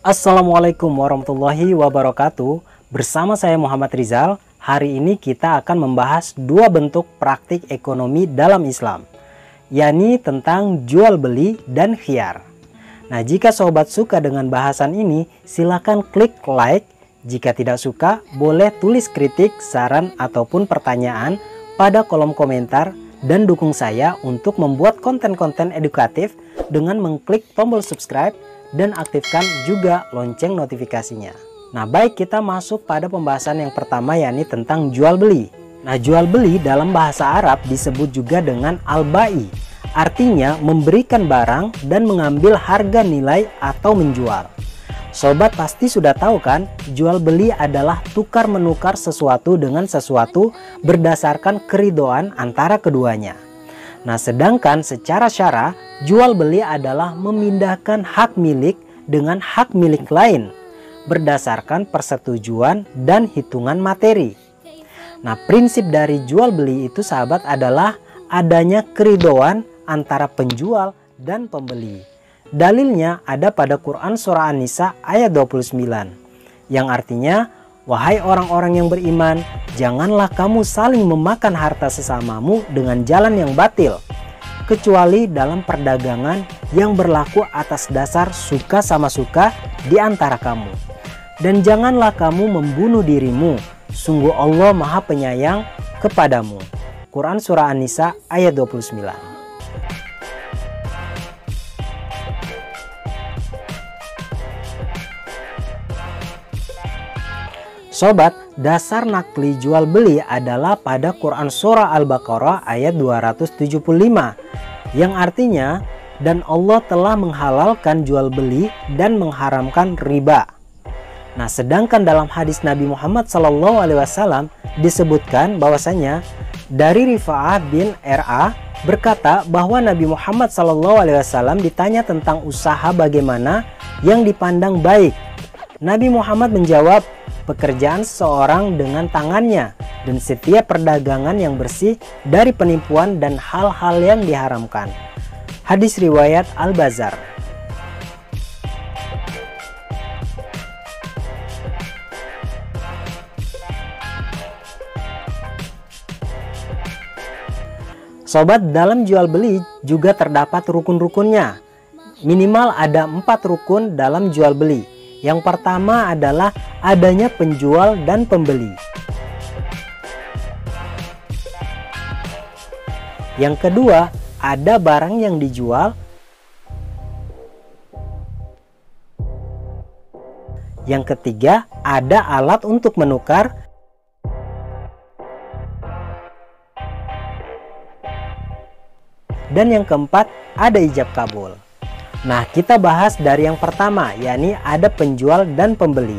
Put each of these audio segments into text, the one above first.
Assalamualaikum warahmatullahi wabarakatuh. Bersama saya Muhammad Rizal. Hari ini kita akan membahas dua bentuk praktik ekonomi dalam Islam, yakni tentang jual beli dan khiyar. Nah, jika sobat suka dengan bahasan ini, silakan klik like. Jika tidak suka, boleh tulis kritik, saran ataupun pertanyaan pada kolom komentar dan dukung saya untuk membuat konten-konten edukatif dengan mengklik tombol subscribe dan aktifkan juga lonceng notifikasinya. Nah, baik, kita masuk pada pembahasan yang pertama, yakni tentang jual beli. Nah, jual beli dalam bahasa Arab disebut juga dengan al-bai, artinya memberikan barang dan mengambil harga nilai atau menjual. Sobat pasti sudah tahu kan, jual beli adalah tukar menukar sesuatu dengan sesuatu berdasarkan keridhaan antara keduanya. Nah, sedangkan secara syara, jual beli adalah memindahkan hak milik dengan hak milik lain berdasarkan persetujuan dan hitungan materi. Nah, prinsip dari jual beli itu sahabat adalah adanya keridhaan antara penjual dan pembeli. Dalilnya ada pada Quran surah An-Nisa ayat 29 yang artinya, wahai orang-orang yang beriman, janganlah kamu saling memakan harta sesamamu dengan jalan yang batil, kecuali dalam perdagangan yang berlaku atas dasar suka sama suka di antara kamu. Dan janganlah kamu membunuh dirimu, sungguh Allah Maha Penyayang kepadamu. Quran surah An-Nisa ayat 29. Sobat, dasar nakli jual beli adalah pada Quran surah Al-Baqarah ayat 275 yang artinya, dan Allah telah menghalalkan jual beli dan mengharamkan riba. Nah, sedangkan dalam hadis Nabi Muhammad SAW disebutkan bahwasanya dari Rifa'ah bin R.A. berkata bahwa Nabi Muhammad SAW ditanya tentang usaha bagaimana yang dipandang baik. Nabi Muhammad menjawab, pekerjaan seseorang dengan tangannya dan setiap perdagangan yang bersih dari penipuan dan hal-hal yang diharamkan. Hadis riwayat Al-Bazar. Sobat, dalam jual beli juga terdapat rukun-rukunnya. Minimal ada 4 rukun dalam jual beli. Yang pertama adalah adanya penjual dan pembeli. Yang kedua, ada barang yang dijual. Yang ketiga, ada alat untuk menukar. Dan yang keempat, ada ijab kabul. Nah, kita bahas dari yang pertama, yakni ada penjual dan pembeli.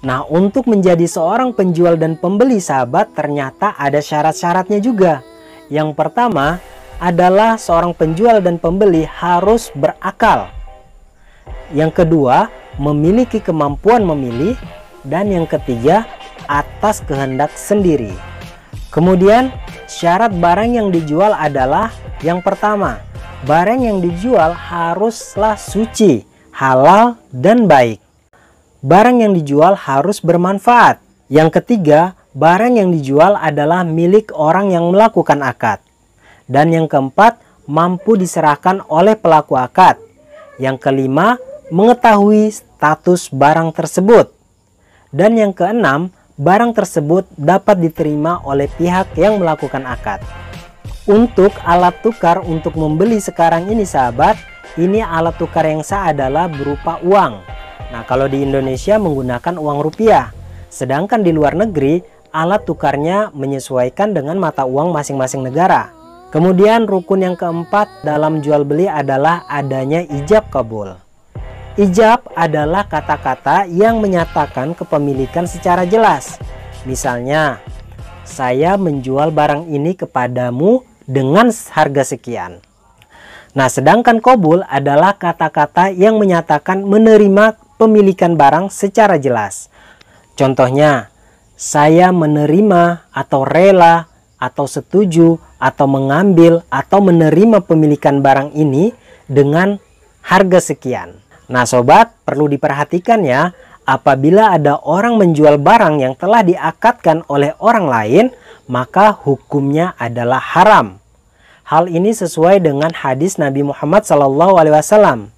Nah, untuk menjadi seorang penjual dan pembeli sahabat, ternyata ada syarat-syaratnya juga. Yang pertama adalah seorang penjual dan pembeli harus berakal. Yang kedua, memiliki kemampuan memilih. Dan yang ketiga, atas kehendak sendiri. Kemudian, syarat barang yang dijual adalah yang pertama, barang yang dijual haruslah suci, halal, dan baik. Barang yang dijual harus bermanfaat. Yang ketiga, barang yang dijual adalah milik orang yang melakukan akad. Dan yang keempat, mampu diserahkan oleh pelaku akad. Yang kelima, mengetahui status barang tersebut. Dan yang keenam, barang tersebut dapat diterima oleh pihak yang melakukan akad. Untuk alat tukar untuk membeli sekarang ini sahabat, ini alat tukar yang sah adalah berupa uang. Nah, kalau di Indonesia menggunakan uang rupiah. Sedangkan di luar negeri, alat tukarnya menyesuaikan dengan mata uang masing-masing negara. Kemudian rukun yang keempat dalam jual beli adalah adanya ijab kabul. Ijab adalah kata-kata yang menyatakan kepemilikan secara jelas. Misalnya, saya menjual barang ini kepadamu dengan harga sekian. Nah, sedangkan qabul adalah kata-kata yang menyatakan menerima pemilikan barang secara jelas. Contohnya, saya menerima atau rela atau setuju atau mengambil atau menerima pemilikan barang ini dengan harga sekian. Nah sobat, perlu diperhatikan ya, apabila ada orang menjual barang yang telah diakadkan oleh orang lain, maka hukumnya adalah haram. Hal ini sesuai dengan hadis Nabi Muhammad SAW.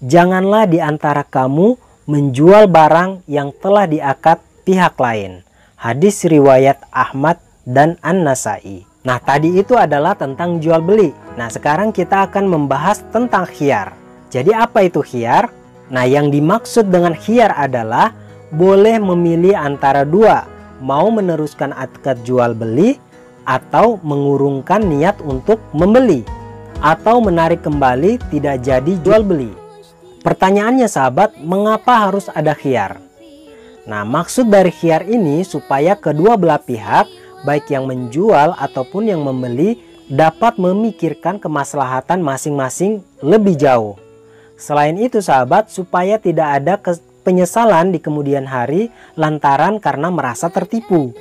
Janganlah di antara kamu menjual barang yang telah diakad pihak lain. Hadis riwayat Ahmad dan An-Nasai. Nah tadi itu adalah tentang jual beli. Nah sekarang kita akan membahas tentang khiyar. Jadi apa itu khiyar? Nah yang dimaksud dengan khiyar adalah boleh memilih antara dua, mau meneruskan akad jual beli atau mengurungkan niat untuk membeli, atau menarik kembali tidak jadi jual beli. Pertanyaannya sahabat, mengapa harus ada khiyar? Nah maksud dari khiyar ini supaya kedua belah pihak, baik yang menjual ataupun yang membeli, dapat memikirkan kemaslahatan masing-masing lebih jauh. Selain itu sahabat, supaya tidak ada penyesalan di kemudian hari lantaran karena merasa tertipu.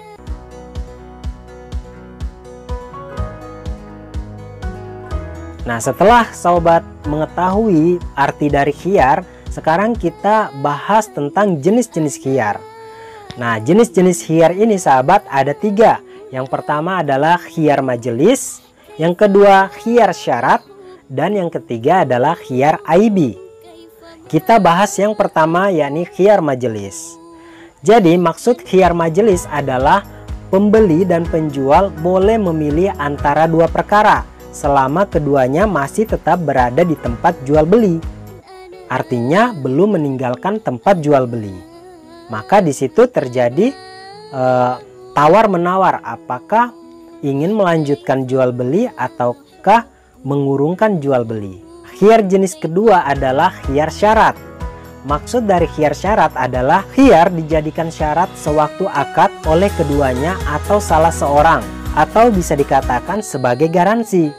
Nah setelah sahabat mengetahui arti dari khiyar, sekarang kita bahas tentang jenis-jenis khiyar. Nah jenis-jenis khiyar ini sahabat ada 3. Yang pertama adalah khiyar majelis, yang kedua khiyar syarat, dan yang ketiga adalah khiyar aibi. Kita bahas yang pertama yakni khiyar majelis. Jadi maksud khiyar majelis adalah pembeli dan penjual boleh memilih antara dua perkara selama keduanya masih tetap berada di tempat jual beli. Artinya belum meninggalkan tempat jual beli. Maka di situ terjadi tawar-menawar, apakah ingin melanjutkan jual beli ataukah mengurungkan jual beli. Khiyar jenis kedua adalah khiyar syarat. Maksud dari khiyar syarat adalah khiyar dijadikan syarat sewaktu akad oleh keduanya atau salah seorang, atau bisa dikatakan sebagai garansi.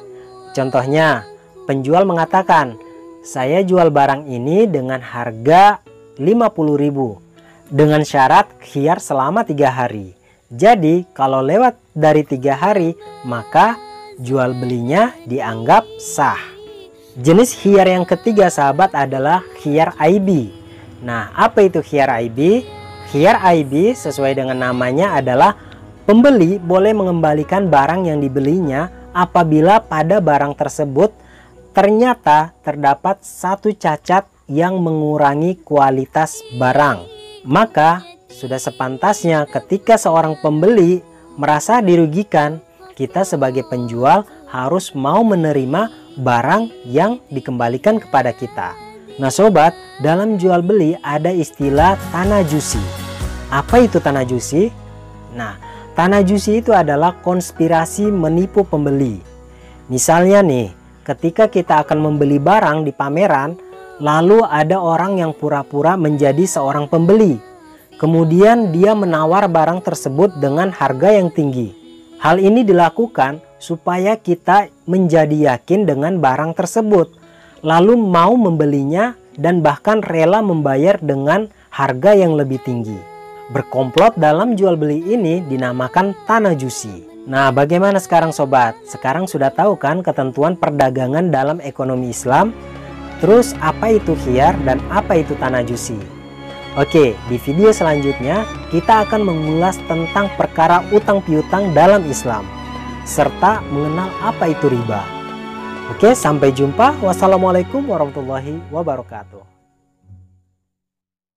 Contohnya, penjual mengatakan, saya jual barang ini dengan harga 50.000 dengan syarat khiyar selama 3 hari. Jadi kalau lewat dari 3 hari, maka jual belinya dianggap sah. Jenis khiyar yang ketiga sahabat adalah khiyar aibi. Nah apa itu khiyar aibi? Khiyar aibi sesuai dengan namanya adalah pembeli boleh mengembalikan barang yang dibelinya apabila pada barang tersebut ternyata terdapat satu cacat yang mengurangi kualitas barang. Maka sudah sepantasnya ketika seorang pembeli merasa dirugikan, kita sebagai penjual harus mau menerima barang yang dikembalikan kepada kita. Nah sobat, dalam jual beli ada istilah tanajusi. Apa itu tanajusi? Nah, tanajusi itu adalah konspirasi menipu pembeli. Misalnya nih, ketika kita akan membeli barang di pameran, lalu ada orang yang pura-pura menjadi seorang pembeli. Kemudian dia menawar barang tersebut dengan harga yang tinggi. Hal ini dilakukan supaya kita menjadi yakin dengan barang tersebut, lalu mau membelinya dan bahkan rela membayar dengan harga yang lebih tinggi. Berkomplot dalam jual beli ini dinamakan tanajusi. Nah, bagaimana sekarang sobat? Sekarang sudah tahu kan ketentuan perdagangan dalam ekonomi Islam? Terus apa itu khiyar dan apa itu tanajusi? Oke, di video selanjutnya kita akan mengulas tentang perkara utang piutang dalam Islam serta mengenal apa itu riba. Oke, sampai jumpa. Wassalamualaikum warahmatullahi wabarakatuh.